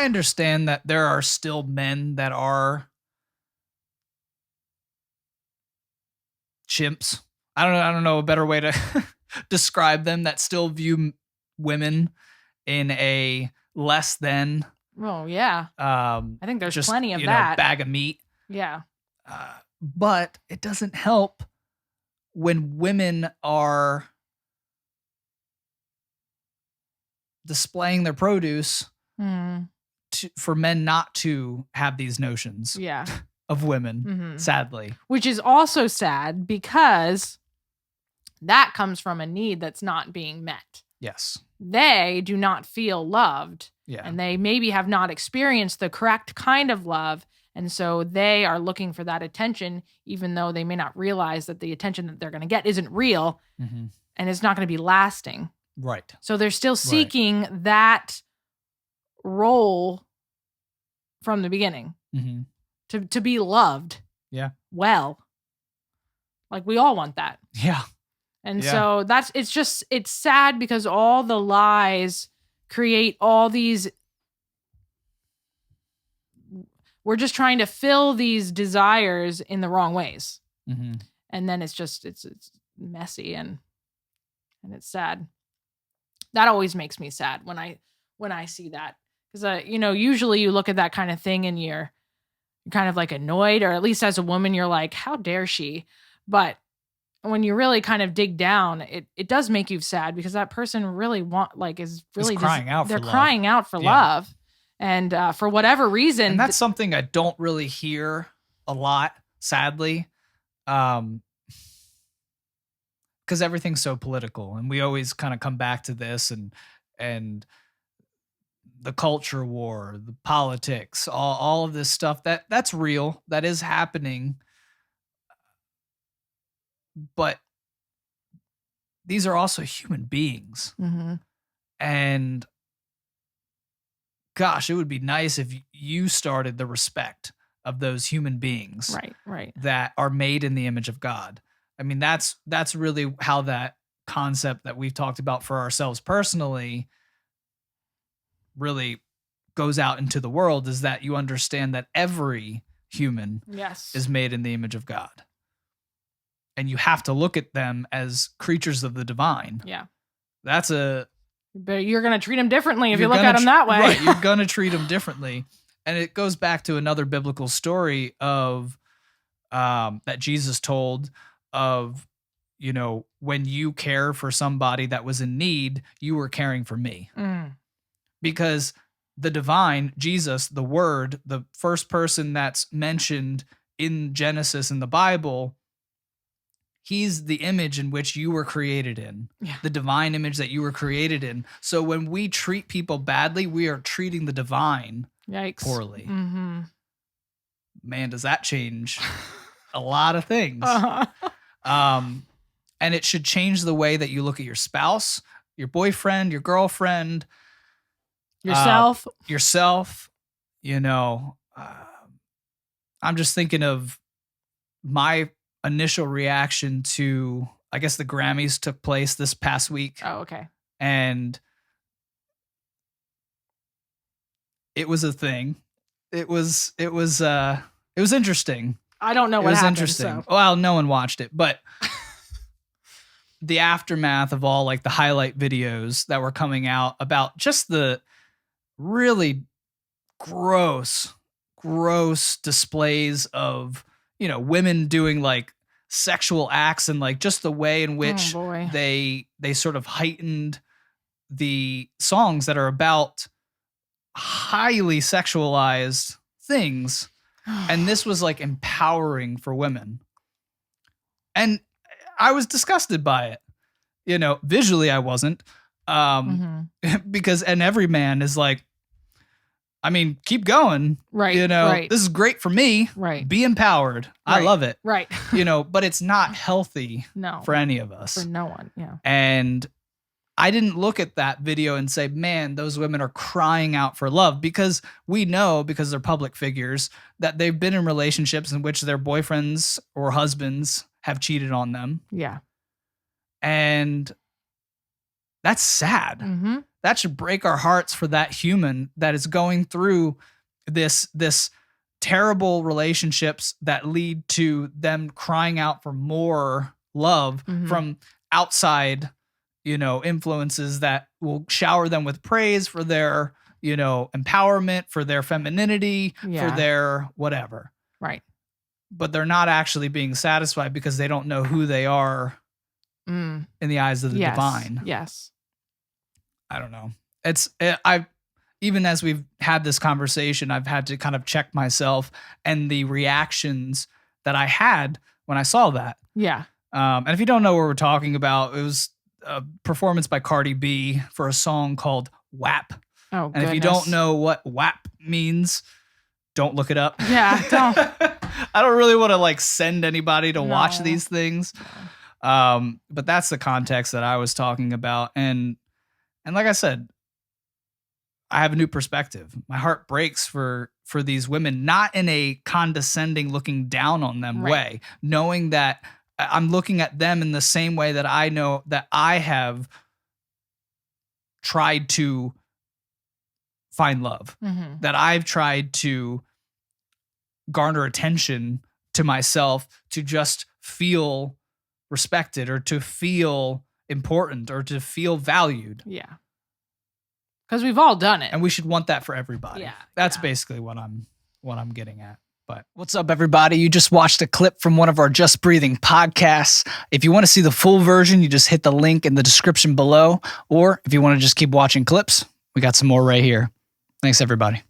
I understand that there are still men that are chimps. I don't know a better way to describe them, that still view women in a less than. Oh yeah. I think there's just, plenty of that. Bag of meat. Yeah. But it doesn't help when women are displaying their produce for men not to have these notions of women, sadly. Which is also sad because that comes from a need that's not being met. Yes. They do not feel loved. Yeah. And they maybe have not experienced the correct kind of love. And so they are looking for that attention, even though they may not realize that the attention that they're going to get isn't real and it's not going to be lasting. Right. So they're still seeking that role from the beginning to be loved. Yeah. Well, like we all want that. Yeah. And so it's sad because all the lies create all these. We're just trying to fill these desires in the wrong ways. And then it's messy and it's sad. That always makes me sad when I see that. Because, usually you look at that kind of thing and you're kind of like annoyed, or at least as a woman, you're like, how dare she? But when you really kind of dig down, it does make you sad because that person really is crying out for love. They're crying out for love. And for whatever reason. And that's something I don't really hear a lot, sadly. Because everything's so political, and we always kind of come back to this and the culture war, the politics, all of this stuff that's real, that is happening. But these are also human beings. And gosh, it would be nice if you started the respect of those human beings, right, that are made in the image of God. I mean, that's really how that concept that we've talked about for ourselves personally really goes out into the world, is that you understand that every human is made in the image of God. And you have to look at them as creatures of the divine. Yeah. But you're going to treat them differently if you look at them that way. Right. You're going to treat them differently. And it goes back to another biblical story of that Jesus told of, when you care for somebody that was in need, you were caring for me. Because the divine, Jesus, the Word, the first person that's mentioned in Genesis in the Bible, he's the image in which you were created in, the divine image that you were created in. So when we treat people badly, we are treating the divine poorly. Man, does that change a lot of things. And it should change the way that you look at your spouse, your boyfriend, your girlfriend, yourself. I'm just thinking of my initial reaction to, I guess, the Grammys took place this past week. Oh, okay. And it was a thing. It was interesting. I don't know what happened. It was interesting. So. Well, no one watched it, but the aftermath of all like the highlight videos that were coming out about just the really gross displays of, women doing like sexual acts, and like just the way in which they sort of heightened the songs that are about highly sexualized things. And this was like empowering for women. And I was disgusted by it. Visually I wasn't. Because every man is like, I mean, keep going. Right. This is great for me. Right. Be empowered. Right. I love it. Right. But it's not healthy for any of us. For no one. Yeah. And I didn't look at that video and say, man, those women are crying out for love, because we know, because they're public figures, that they've been in relationships in which their boyfriends or husbands have cheated on them. Yeah. And that's sad. that should break our hearts for that human that is going through this terrible relationships that lead to them crying out for more love from outside, influences that will shower them with praise for their, empowerment, for their femininity, for their whatever. Right. But they're not actually being satisfied because they don't know who they are in the eyes of the divine. Yes. I don't know. Even as we've had this conversation, I've had to kind of check myself and the reactions that I had when I saw that. Yeah. And if you don't know what we're talking about, it was a performance by Cardi B for a song called WAP. Oh, and goodness. If you don't know what WAP means, don't look it up. Yeah, don't. I don't really want to send anybody to watch these things. But that's the context that I was talking about. And like I said, I have a new perspective. My heart breaks for these women, not in a condescending, looking down on them way, knowing that I'm looking at them in the same way that I know that I have tried to find love, that I've tried to garner attention to myself, to just feel respected or to feel important or to feel valued. Yeah. Because we've all done it. And we should want that for everybody. Yeah. That's basically what I'm getting at. But what's up, everybody? You just watched a clip from one of our Just Breathing podcasts. If you want to see the full version, you just hit the link in the description below. Or if you want to just keep watching clips, we got some more right here. Thanks, everybody.